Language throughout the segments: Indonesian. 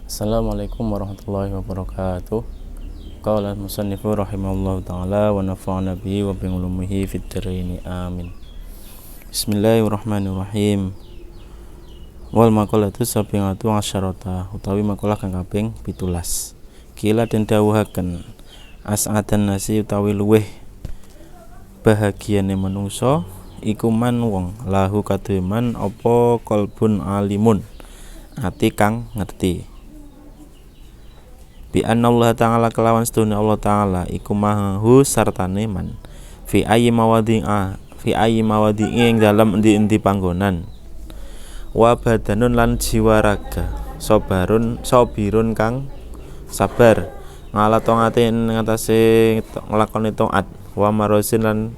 Assalamualaikum warahmatullahi wabarakatuh. Qala al-musannifu rahimahullahu ta'ala wa nafa'ana bihi wa bi ulumihi fid dharain amin. Bismillahirrahmanirrahim. Wal maqalatu sabiatu asyarata utawi maqalah kang kaping 17. Kila den dawuhaken as'adan nasi utawi luweh bahagiane manungsa iku man wong lahu kademan apa qalbun alimun ati kang ngerti. Bi annallaha ta'ala kelawan sedune Allah ta'ala iku mahu sartane man fi ayyi mawadhi ing dalem endi-endi panggonan wa badanun lan jiwa raga sabirun kang sabar ngalatongate ngatasé nglakoni taat wa marosin lan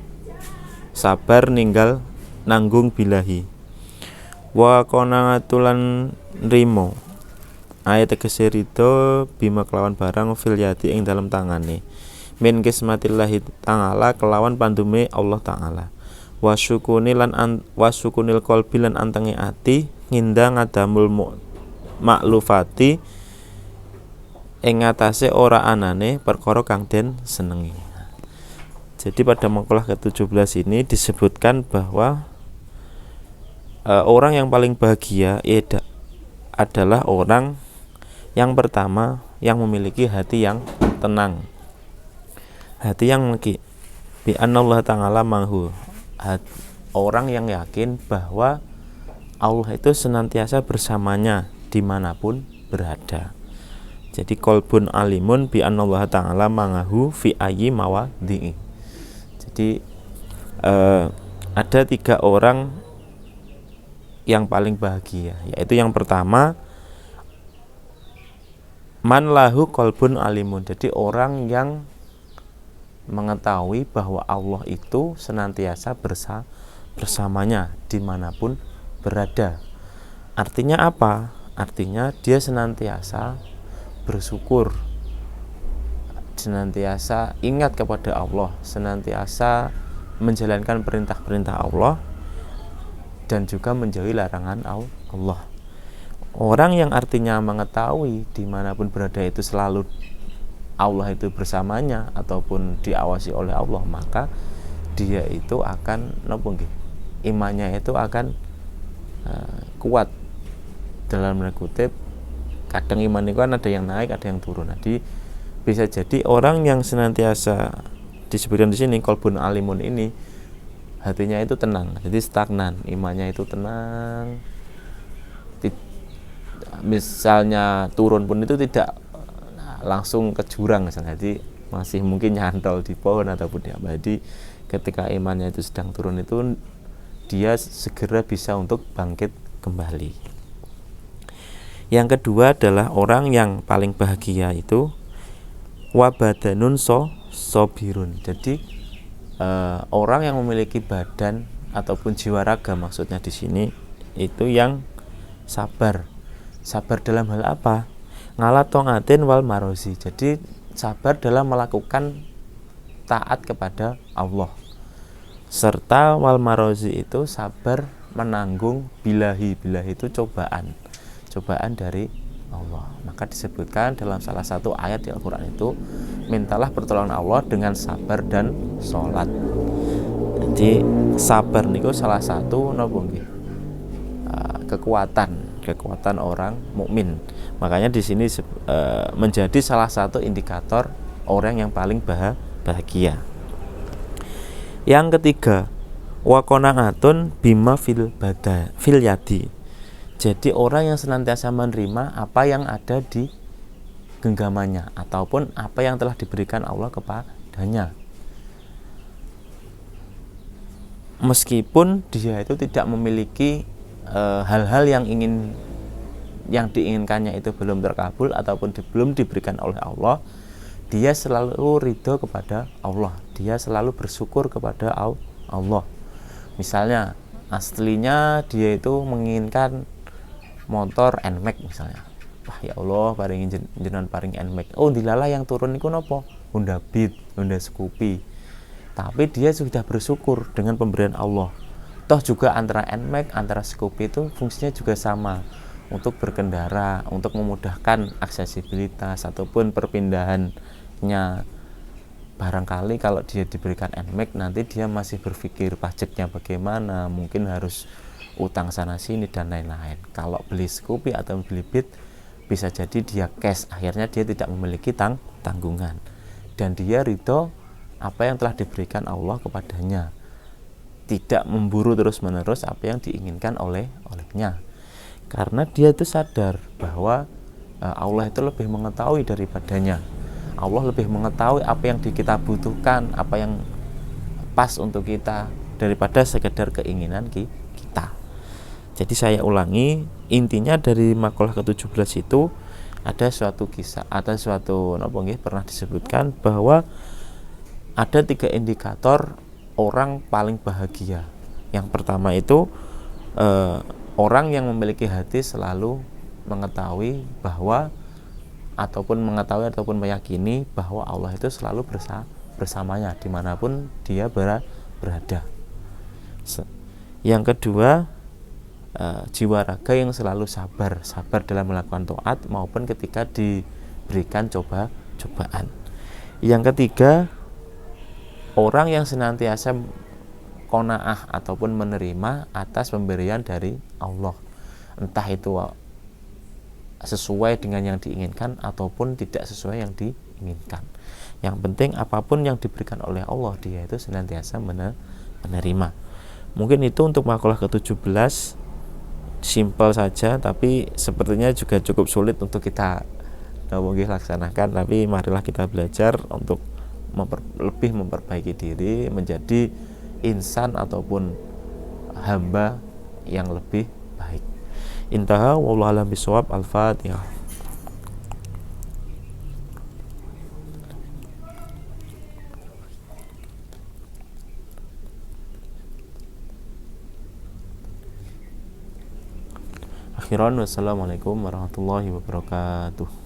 sabar ninggal nanggung bilahi wa qanaatulan rimo ayat tegese ridho bima kelawan barang fil yadi ing dalam tangane min kismatillahi ta'ala kelawan pandume Allah ta'ala wasukunil qalbi lan antenge ati ngindang ngadamul maklufati ing atase ora anane perkara kang den senengi. Jadi pada maqalah ke-17 ini disebutkan bahwa orang yang paling bahagia adalah orang yang pertama yang memiliki hati yang tenang, hati yang bi anallahu ta'ala mahu, orang yang yakin bahwa Allah itu senantiasa bersamanya dimanapun berada. Jadi qalbun alimun bi anallahu ta'ala mangahu fi ayyi mawadhi. Jadi ada 3 orang yang paling bahagia, yaitu yang pertama man lahu qalbun alimun. Jadi orang yang mengetahui bahwa Allah itu senantiasa bersamanya dimanapun berada. Artinya apa? Artinya dia senantiasa bersyukur, senantiasa ingat kepada Allah, senantiasa menjalankan perintah-perintah Allah dan juga menjauhi larangan Allah. Orang yang artinya mengetahui dimanapun berada itu selalu Allah itu bersamanya ataupun diawasi oleh Allah, maka dia itu akan imannya itu akan kuat. Dalam kutip, kadang iman itu kan ada yang naik, ada yang turun. Jadi bisa jadi orang yang senantiasa disebutkan di sini qalbun alimun ini hatinya itu tenang, jadi stagnan, imannya itu tenang. Misalnya turun pun itu tidak langsung ke jurang misalnya, jadi masih mungkin nyantol di pohon ataupun di apa. Jadi ketika imannya itu sedang turun itu dia segera bisa untuk bangkit kembali. Yang kedua adalah orang yang paling bahagia itu wabadanun sobirun. Jadi orang yang memiliki badan ataupun jiwa raga maksudnya di sini itu yang sabar. Sabar dalam hal apa? Ngalatongatin wal marozi. Jadi sabar dalam melakukan taat kepada Allah. Serta wal marozi itu sabar menanggung bilahi. Bilahi itu cobaan dari Allah. Maka disebutkan dalam salah satu ayat di Al-Quran itu, mintalah pertolongan Allah dengan sabar dan sholat. Jadi sabar niku salah satu kekuatan orang mukmin. Makanya di sini menjadi salah satu indikator orang yang paling bahagia. Yang ketiga, wa qanaatun bima fil yadi. Jadi orang yang senantiasa menerima apa yang ada di genggamannya ataupun apa yang telah diberikan Allah kepadanya. Meskipun dia itu tidak memiliki hal-hal yang diinginkannya itu belum terkabul ataupun belum diberikan oleh Allah, dia selalu ridho kepada Allah, dia selalu bersyukur kepada Allah. Misalnya aslinya dia itu menginginkan motor NMAX misalnya, wah ya Allah paring jenengan paring NMAX, oh dilala yang turun iku napa? Honda Beat, Honda Scoopy. Tapi dia sudah bersyukur dengan pemberian Allah. Toh juga antara NMAX, antara Scoopy itu fungsinya juga sama untuk berkendara, untuk memudahkan aksesibilitas ataupun perpindahannya. Barangkali kalau dia diberikan NMAX, nanti dia masih berpikir pajaknya bagaimana, mungkin harus utang sana sini dan lain-lain. Kalau beli Scoopy atau beli Beat, bisa jadi dia cash, akhirnya dia tidak memiliki tanggungan, dan dia ridho apa yang telah diberikan Allah kepadanya, tidak memburu terus-menerus apa yang diinginkan olehnya, karena dia itu sadar bahwa Allah itu lebih mengetahui daripadanya. Allah lebih mengetahui apa yang kita butuhkan, apa yang pas untuk kita, daripada sekedar keinginan kita. Jadi saya ulangi, intinya dari makalah ke-17 itu ada suatu kisah, ada suatu pernah disebutkan bahwa ada 3 indikator orang paling bahagia. Yang pertama itu orang yang memiliki hati selalu mengetahui bahwa ataupun meyakini bahwa Allah itu selalu bersamanya dimanapun dia berada. Yang kedua, jiwa raga yang selalu sabar dalam melakukan taat maupun ketika diberikan cobaan. Yang ketiga, orang yang senantiasa qanaah ataupun menerima atas pemberian dari Allah, entah itu sesuai dengan yang diinginkan ataupun tidak sesuai yang diinginkan. Yang penting apapun yang diberikan oleh Allah, dia itu senantiasa menerima. Mungkin itu untuk makalah ke-17, simpel saja, tapi sepertinya juga cukup sulit untuk kita laksanakan. Tapi marilah kita belajar untuk lebih memperbaiki diri menjadi insan ataupun hamba yang lebih baik. Intaha wallahu a'lam bishawab. Al-Fatihah. Akhiran, wassalamualaikum warahmatullahi wabarakatuh.